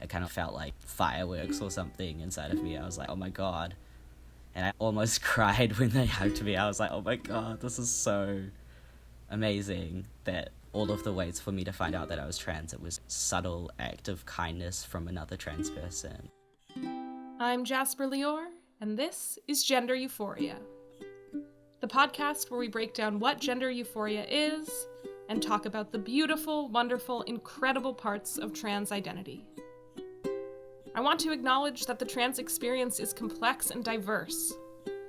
it kind of felt like fireworks or something inside of me. I was like, oh my god. And I almost cried when they hugged me. I was like, oh my god, this is so amazing that all of the ways for me to find out that I was trans, it was a subtle act of kindness from another trans person. I'm Jasper Lior, and this is Gender Euphoria, the podcast where we break down what gender euphoria is and talk about the beautiful, wonderful, incredible parts of trans identity. I want to acknowledge that the trans experience is complex and diverse.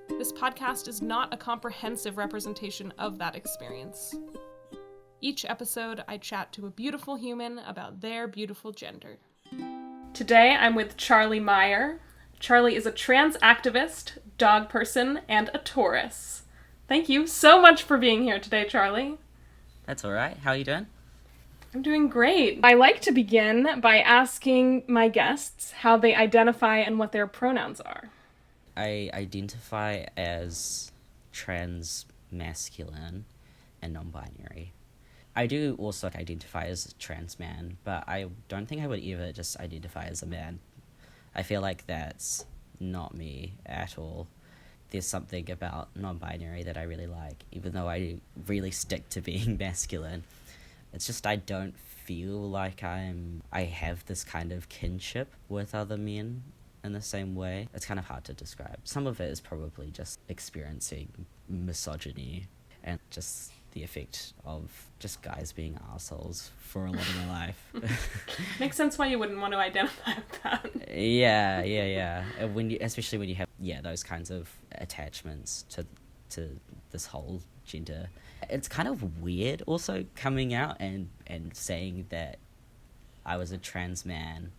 This podcast is not a comprehensive representation of that experience. Each episode, I chat to a beautiful human about their beautiful gender. Today, I'm with Charlie Myer. Charlie is a trans activist, dog person, and a Taurus. Thank you so much for being here today, Charlie. That's all right. How are you doing? I'm doing great. I like to begin by asking my guests how they identify and what their pronouns are. I identify as trans masculine and non-binary. I do also identify as a trans man, but I don't think I would ever just identify as a man. I feel like that's not me at all. There's something about non-binary that I really like, even though I really stick to being masculine. It's just I don't feel like I have this kind of kinship with other men in the same way. It's kind of hard to describe. Some of it is probably just experiencing misogyny and just the effect of just guys being assholes for a lot of my life. Makes sense why you wouldn't want to identify with that. Yeah. Especially when you have those kinds of attachments to this whole gender. It's kind of weird also coming out and saying that I was a trans man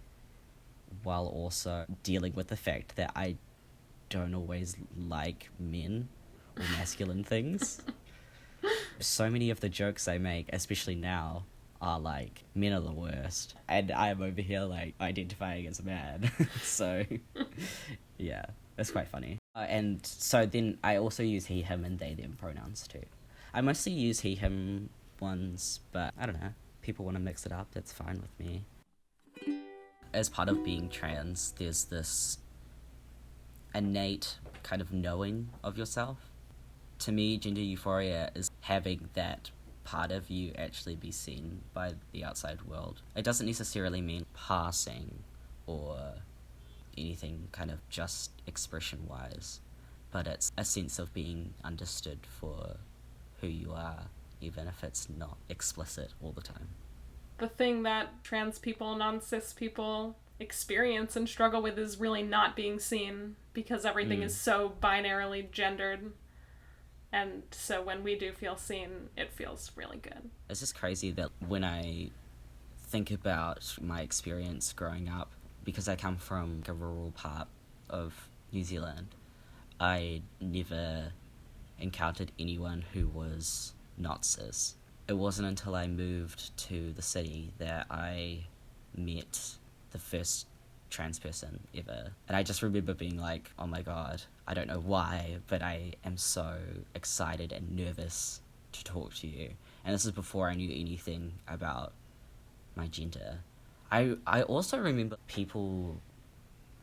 while also dealing with the fact that I don't always like men or masculine things. So many of the jokes I make, especially now, are like, men are the worst. And I'm over here, like, identifying as a man. So, yeah, it's quite funny. And so then I also use he, him, and they, them pronouns too. I mostly use he, him ones, but I don't know. People want to mix it up, that's fine with me. As part of being trans, there's this innate kind of knowing of yourself. To me, gender euphoria is having that part of you actually be seen by the outside world. It doesn't necessarily mean passing or anything kind of just expression-wise, but it's a sense of being understood for who you are, even if it's not explicit all the time. The thing that trans people, non-cis people experience and struggle with is really not being seen because everything is so binarily gendered. And so when we do feel seen, it feels really good. It's just crazy that when I think about my experience growing up, because I come from a rural part of New Zealand, I never encountered anyone who was not cis. It wasn't until I moved to the city that I met the first trans person ever. And I just remember being like, oh my god, I don't know why, but I am so excited and nervous to talk to you. And this is before I knew anything about my gender. I also remember people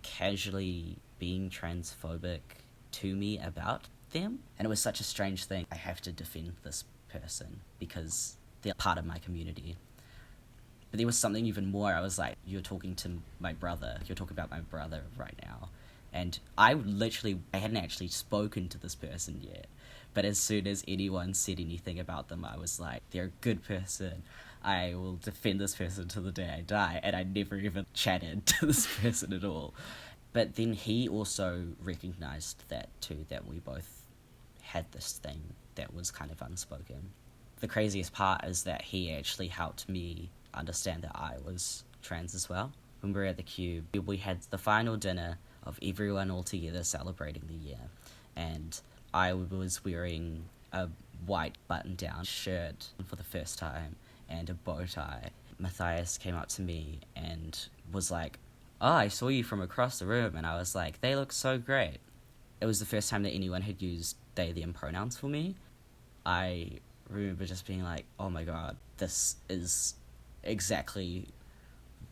casually being transphobic to me about them. And it was such a strange thing. I have to defend this person because they're part of my community. But there was something even more. I was like, you're talking to my brother. You're talking about my brother right now. And I hadn't actually spoken to this person yet. But as soon as anyone said anything about them, I was like, they're a good person. I will defend this person till the day I die. And I never even chatted to this person at all. But then he also recognized that too, that we both had this thing that was kind of unspoken. The craziest part is that he actually helped me understand that I was trans as well. When we were at the Cube, we had the final dinner of everyone all together celebrating the year, and I was wearing a white button-down shirt for the first time and a bow tie. Matthias came up to me and was like, oh, I saw you from across the room, and I was like, they look so great. It was the first time that anyone had used they, them pronouns for me. I remember just being like, oh my god, this is exactly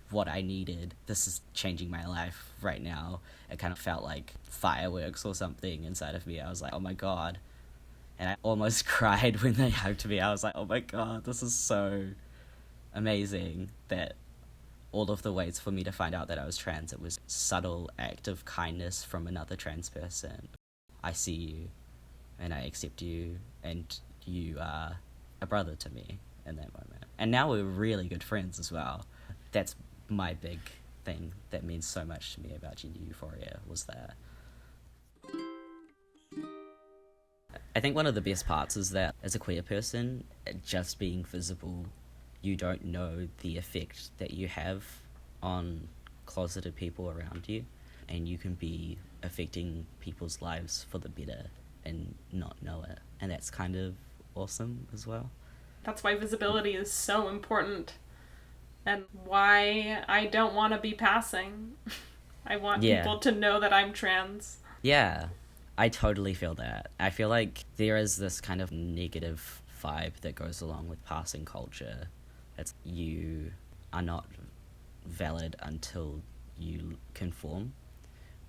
what I needed. This is changing my life right now. It kind of felt like fireworks or something inside of me. I was like, oh my God. And I almost cried when they hugged me. I was like, oh my God, this is so amazing that all of the ways for me to find out that I was trans, it was a subtle act of kindness from another trans person. I see you and I accept you and you are a brother to me in that moment. And now we're really good friends as well. That's my big thing that means so much to me about gender euphoria, was that. I think one of the best parts is that as a queer person, just being visible, you don't know the effect that you have on closeted people around you, and you can be affecting people's lives for the better and not know it. And that's kind of awesome as well. That's why visibility is so important, and why I don't want to be passing. I want people to know that I'm trans. Yeah, I totally feel that. I feel like there is this kind of negative vibe that goes along with passing culture. It's you are not valid until you conform,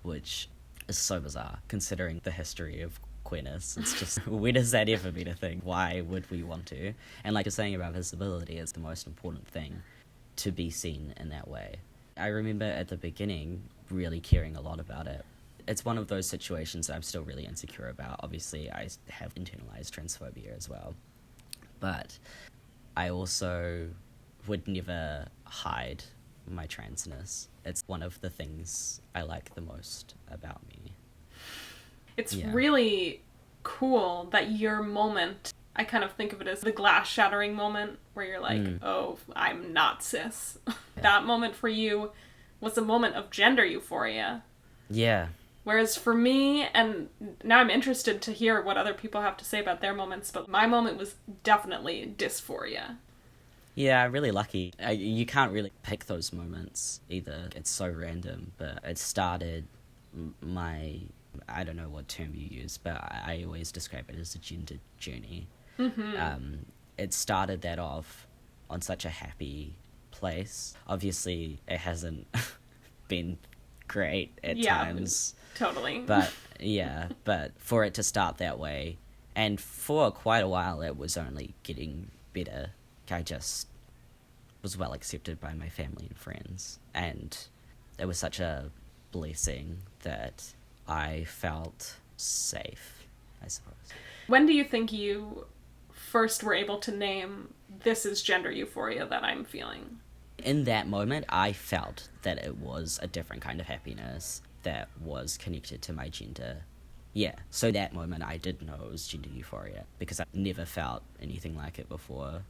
which is so bizarre considering the history of queerness. It's just, when has that ever been a thing? Why would we want to? And like you're saying about visibility, is the most important thing, to be seen in that way. I remember at the beginning really caring a lot about it. It's one of those situations that I'm still really insecure about. Obviously, I have internalized transphobia as well. But I also would never hide my transness. It's one of the things I like the most about me. It's really cool that your moment, I kind of think of it as the glass shattering moment where you're like, oh, I'm not cis. Yeah. That moment for you was a moment of gender euphoria. Yeah. Whereas for me, and now I'm interested to hear what other people have to say about their moments, but my moment was definitely dysphoria. Yeah, really lucky. You can't really pick those moments either. It's so random, but it started my, I don't know what term you use, but I always describe it as a gender journey. Mm-hmm. It started that off on such a happy place. Obviously, it hasn't been great at times. Totally. But for it to start that way, and for quite a while it was only getting better. I just was well accepted by my family and friends, and it was such a blessing that I felt safe, I suppose. When do you think you first were able to name, this is gender euphoria that I'm feeling? In that moment, I felt that it was a different kind of happiness that was connected to my gender. Yeah, so that moment I did know it was gender euphoria, because I never felt anything like it before.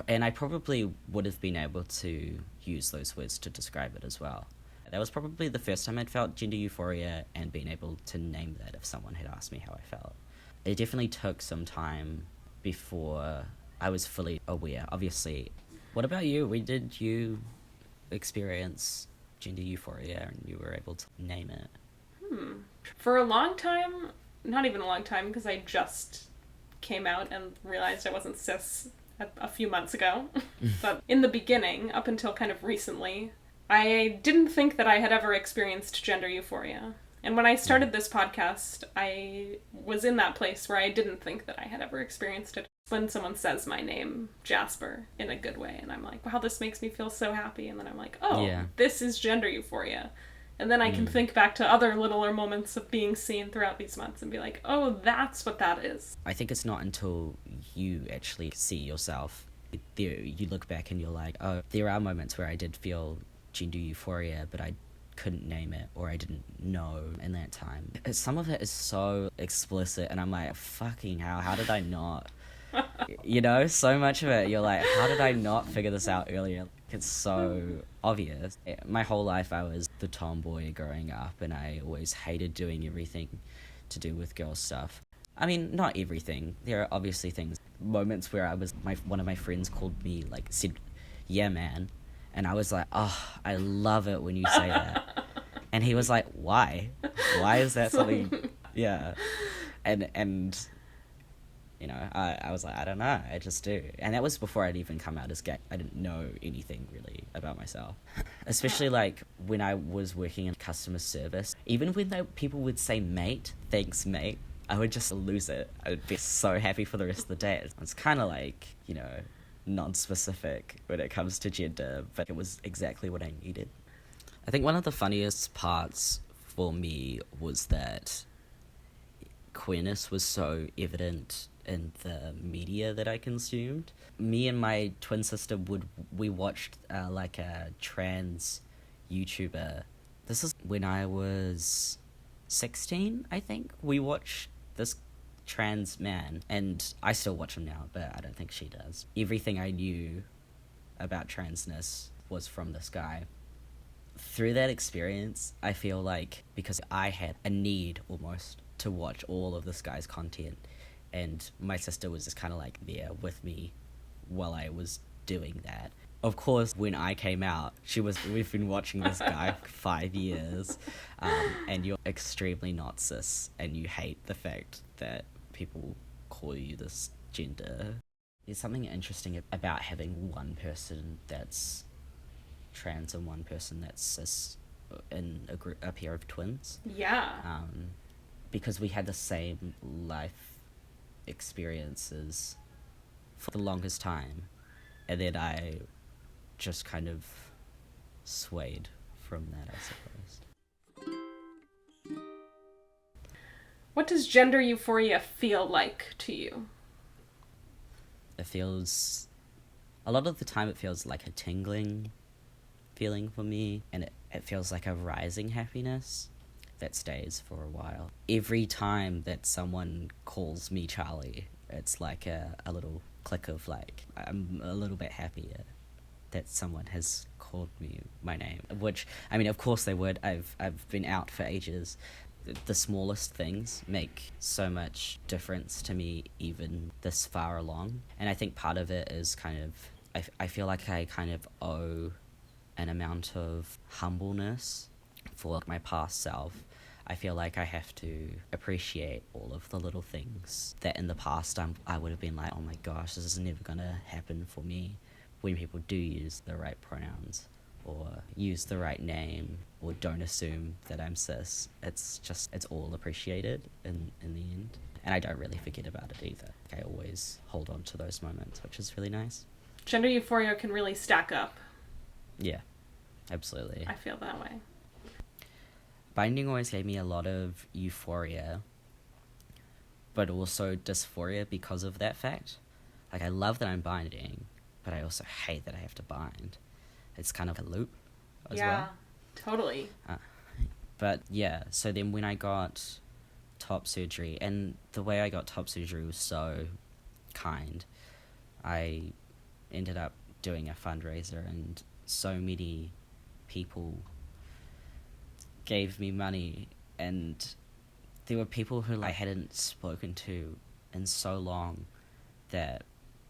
And I probably would have been able to use those words to describe it as well. That was probably the first time I'd felt gender euphoria and been able to name that if someone had asked me how I felt. It definitely took some time before I was fully aware. Obviously, what about you? When did you experience gender euphoria and you were able to name it? For a long time, not even a long time, because I just came out and realized I wasn't cis a few months ago. But in the beginning, up until kind of recently, I didn't think that I had ever experienced gender euphoria. And when I started this podcast, I was in that place where I didn't think that I had ever experienced it. When someone says my name, Jasper, in a good way, and I'm like, wow, this makes me feel so happy. And then I'm like, this is gender euphoria. And then I can think back to other littler moments of being seen throughout these months and be like, oh, that's what that is. I think it's not until you actually see yourself, you look back and you're like, oh, there are moments where I did feel gender euphoria, but I couldn't name it, or I didn't know in that time. Some of it is so explicit, and I'm like, fucking hell, how did I not? You know, so much of it, you're like, how did I not figure this out earlier? It's so obvious. My whole life I was the tomboy growing up, and I always hated doing everything to do with girl stuff. I mean, not everything. There are obviously moments where one of my friends called me, said, yeah, man. And I was like, oh, I love it when you say that. And he was like, why? Why is that something? Yeah. And You know, I was like, I don't know, I just do. And that was before I'd even come out as gay. I didn't know anything really about myself. Especially like when I was working in customer service, even when people would say mate, thanks mate, I would just lose it. I would be so happy for the rest of the day. It's kind of like, you know, non-specific when it comes to gender, but it was exactly what I needed. I think one of the funniest parts for me was that queerness was so evident in the media that I consumed. Me and my twin sister we watched like a trans YouTuber. This is when I was 16, I think. We watched this trans man, and I still watch him now, but I don't think she does. Everything I knew about transness was from this guy. Through that experience, I feel like because I had a need almost to watch all of this guy's content, and my sister was just kind of like there with me while I was doing that. Of course, when I came out, we've been watching this guy for 5 years, and you're extremely not cis, and you hate the fact that people call you this gender. There's something interesting about having one person that's trans and one person that's cis in a pair of twins. Yeah. Because we had the same life experiences for the longest time, and then I just kind of swayed from that, I suppose. What does gender euphoria feel like to you? A lot of the time it feels like a tingling feeling for me, and it feels like a rising happiness that stays for a while. Every time that someone calls me Charlie, it's like a little click of like, I'm a little bit happier that someone has called me my name. Which, I mean, of course they would. I've been out for ages. The smallest things make so much difference to me even this far along. And I think part of it is kind of, I feel like I kind of owe an amount of humbleness for my past self. I feel like I have to appreciate all of the little things that in the past I would have been like, oh my gosh, this is never gonna happen for me, when people do use the right pronouns or use the right name or don't assume that I'm cis. It's all appreciated in the end. And I don't really forget about it either. I always hold on to those moments, which is really nice. Gender euphoria can really stack up. Yeah, absolutely. I feel that way. Binding always gave me a lot of euphoria, but also dysphoria because of that fact. Like, I love that I'm binding, but I also hate that I have to bind. It's kind of a loop as well. Yeah, totally. But yeah, so then when I got top surgery, and the way I got top surgery was so kind, I ended up doing a fundraiser, and so many people gave me money, and there were people who I hadn't spoken to in so long that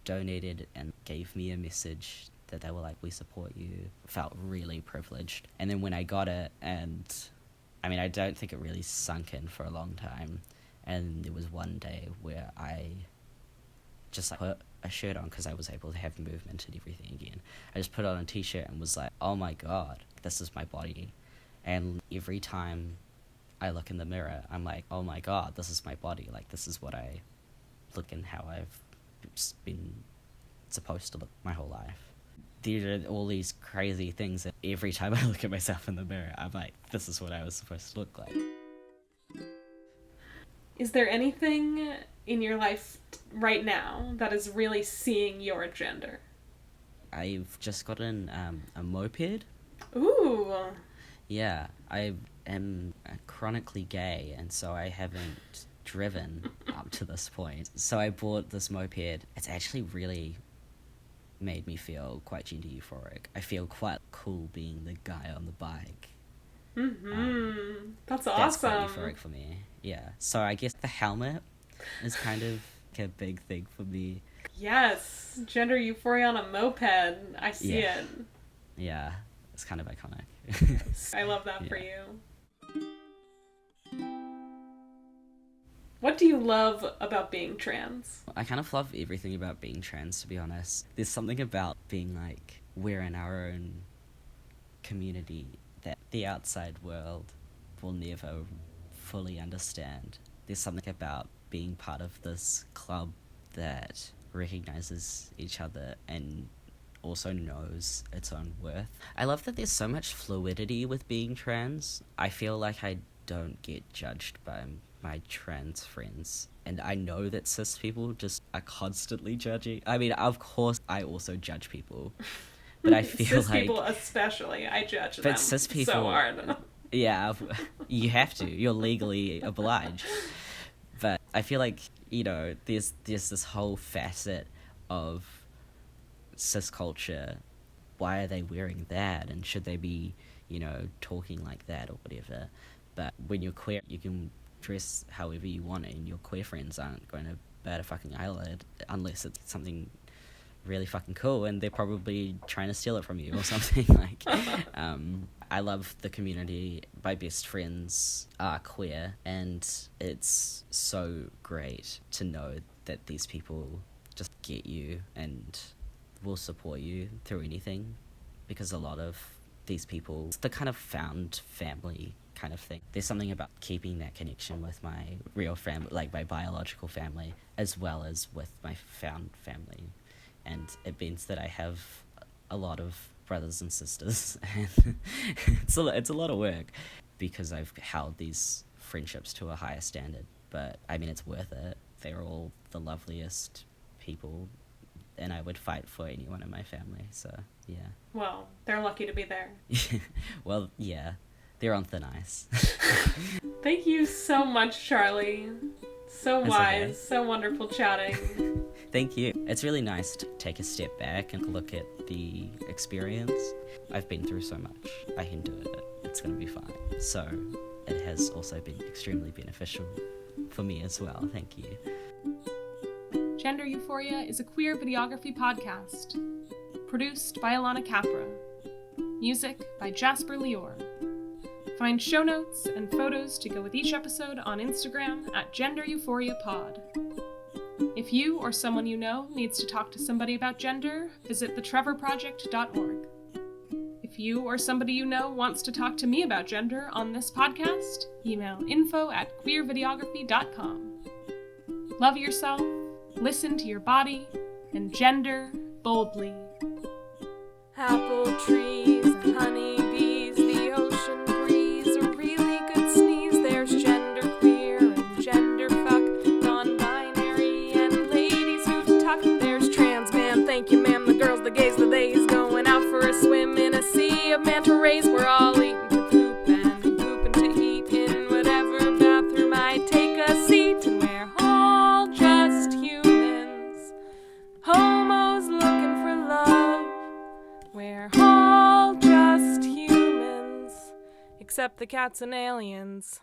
donated and gave me a message that they were like, we support you. Felt really privileged. And then when I got it, and I mean, I don't think it really sunk in for a long time, and there was one day where I just like put a shirt on because I was able to have movement and everything again. I just put on a t-shirt and was like, oh my god, this is my body. And every time I look in the mirror, I'm like, oh my god, this is my body. Like, this is what I look and how I've been supposed to look my whole life. There are all these crazy things that every time I look at myself in the mirror, I'm like, this is what I was supposed to look like. Is there anything in your life right now that is really seeing your gender? I've just gotten a moped. Ooh. Yeah, I am chronically gay, and so I haven't driven up to this point. So I bought this moped. It's actually really made me feel quite gender euphoric. I feel quite cool being the guy on the bike. Mm-hmm. That's That's quite awesome. euphoric for me. Yeah. So I guess the helmet is kind of a big thing for me. Yes. Gender euphoria on a moped. I see Yeah. it. Yeah. It's kind of iconic. I love that for you. What What do you love about being trans? I kind of love everything about being trans, to be honest. There's something about being like, we're in our own community that the outside world will never fully understand. There's something about being part of this club that recognizes each other and also knows its own worth. I love that there's so much fluidity with being trans. I feel like I don't get judged by my trans friends. And I know that cis people just are constantly judging. I mean, of course, I also judge people. But I feel cis like... people especially, I judge them but cis people, so hard. Yeah, you have to. You're legally obliged. But I feel like, you know, there's this whole facet of cis culture. Why are they wearing that? And should they be, you know, talking like that or whatever? But when you're queer, you can dress however you want, and your queer friends aren't going to bat a fucking eyelid unless it's something really fucking cool and they're probably trying to steal it from you or something. Like, I love the community. My best friends are queer, and it's so great to know that these people just get you and will support you through anything, because a lot of these people, it's the kind of found family kind of thing. There's something about keeping that connection with my real family, like my biological family, as well as with my found family. And it means that I have a lot of brothers and sisters, and it's a lot of work, because I've held these friendships to a higher standard. But I mean, it's worth it. They're all the loveliest people, and I would fight for anyone in my family. So yeah. Well, they're lucky to be there. Well, yeah, they're on thin ice. Thank you so much, Charlie. So That's wise, okay. so wonderful chatting. Thank you. It's really nice to take a step back and look at the experience. I've been through so much. I can do it. It's going to be fine. So it has also been extremely beneficial for me as well. Thank you. Gender Euphoria is a queer videography podcast. Produced by Ilana Kapra. Music by Jasper Lior. Find show notes and photos to go with each episode on Instagram at Gender Euphoria Pod. If you or someone you know needs to talk to somebody about gender, visit thetrevorproject.org. If you or somebody you know wants to talk to me about gender on this podcast, email info@queervideography.com. Love yourself, listen to your body, and gender boldly. Apple trees and honeybees, the ocean breeze, a really good sneeze. There's gender queer and gender fuck, non-binary and ladies who tuck. There's trans man, thank you ma'am, the girls, the gays, the theys, going out for a swim in a sea of manta rays. We're all eating to poop and pooping to eat in whatever bathroom I take a seat, and we're all just humans, homos looking for love. We're all just humans, except the cats and aliens.